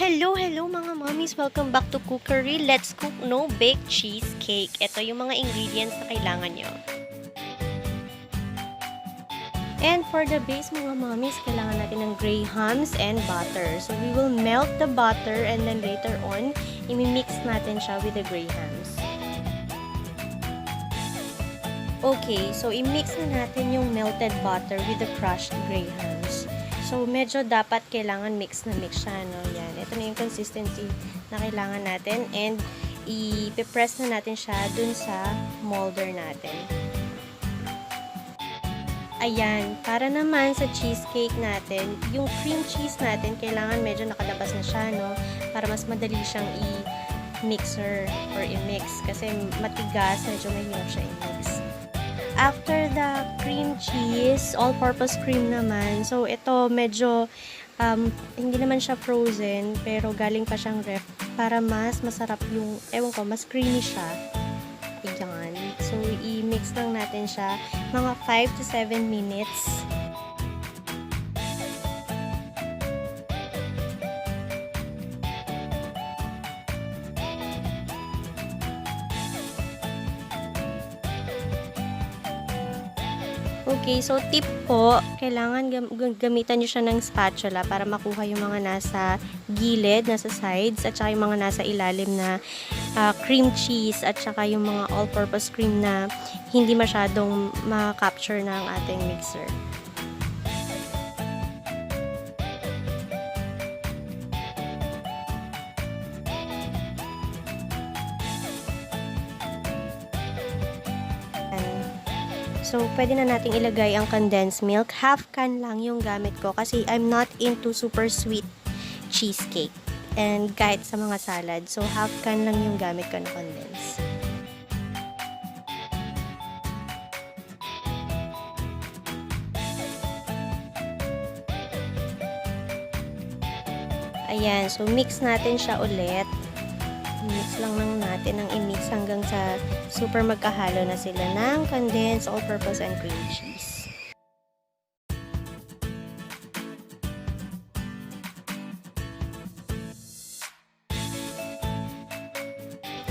Hello, hello mga mommies! Welcome back to Cookery. Let's cook no-bake cheesecake. Ito yung mga ingredients na kailangan nyo. And for the base mga mommies, kailangan natin ng grahams and butter. So we will melt the butter and then later on, imimix natin siya with the grahams. Okay, so i-mix na natin yung melted butter with the crushed grahams. So, medyo dapat kailangan mix na mix siya, no? Yan. Ito na yung consistency na kailangan natin. And, i-press na natin siya dun sa molder natin. Ayan. Para naman sa cheesecake natin, yung cream cheese natin, kailangan medyo nakalabas na siya, no? Para mas madali siyang i-mixer or i-mix. Kasi matigas, medyo mahirap siya i-mix. After the cream cheese, all-purpose cream naman. So, ito medyo, hindi naman siya frozen, pero galing pa siyang ref para mas masarap yung, ewan ko, mas creamy siya. Ayan. So, i-mix lang natin siya mga 5 to 7 minutes. Okay, so tip po, kailangan gamitan nyo siya ng spatula para makuha yung mga nasa gilid, nasa sides, at saka yung mga nasa ilalim na cream cheese, at saka yung mga all-purpose cream na hindi masyadong ma-capture ng ating mixer. So, pwede na nating ilagay ang condensed milk. Half can lang yung gamit ko kasi I'm not into super sweet cheesecake. And kahit sa mga salad. So, half can lang yung gamit ko na condensed. Ayan. So, mix natin siya ulit. I-mix lang natin ang i-mix hanggang sa super magkahalo na sila ng condensed, all-purpose, and cream cheese.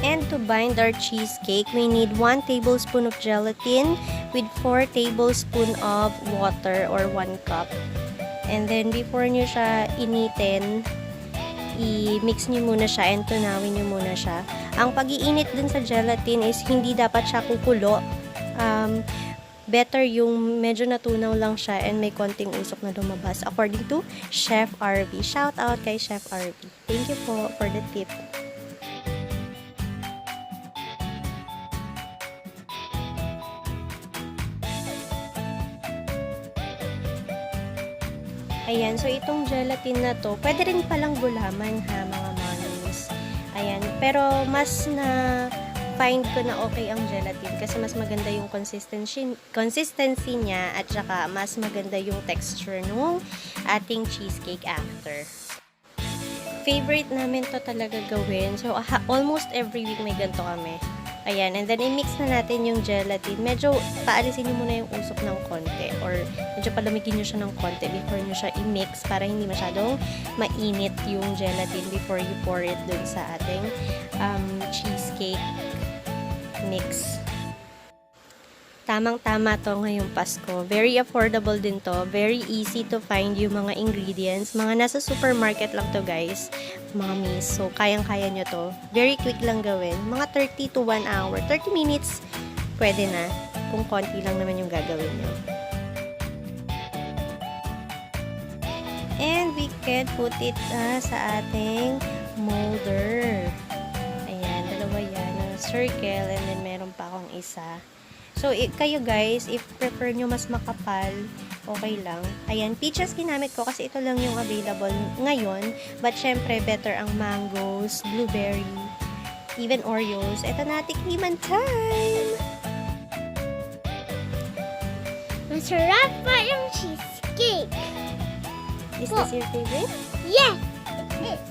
And to bind our cheesecake, we need 1 tablespoon of gelatin with 4 tablespoons of water or 1 cup. And then, before nyo siya initin, i-mix nyo muna siya and tunawin nyo muna siya. Ang pag-iinit dun sa gelatin is hindi dapat siya kukulo. Better yung medyo natunaw lang siya and may konting usok na lumabas. According to Chef RV. Shout out kay Chef RV. Thank you po for the tip. Ayan, so itong gelatin na to, pwede rin palang gulaman ha, mga mommies. Ayan, pero mas na find ko na okay ang gelatin kasi mas maganda yung consistency niya at saka mas maganda yung texture nung ating cheesecake after. Favorite namin to talaga gawin. So, almost every week may ganito kami. Ayan, and then i-mix na natin yung gelatin. Medyo paalisin nyo muna yung usok ng konti or medyo palamigin nyo siya ng konti before nyo siya i-mix para hindi masyadong mainit yung gelatin before you pour it dun sa ating cheesecake mix. Tamang-tama to ngayong Pasko. Very affordable din to. Very easy to find yung mga ingredients. Mga nasa supermarket lang to guys. Mommies. So, kayang-kaya nyo to. Very quick lang gawin. Mga 30 to 1 hour. 30 minutes, pwede na. Kung konti lang naman yung gagawin nyo. And we can put it sa ating molder. Ayan, dalawa yan. Circle, and then meron pa akong isa. So, kayo guys, if prefer nyo mas makapal, okay lang. Ayan, peaches ginamit ko kasi ito lang yung available ngayon. But, syempre, better ang mangoes, blueberry, even Oreos. Ito na, tikliman time! Masarap pa yung cheesecake. Is this your favorite? Yes! It's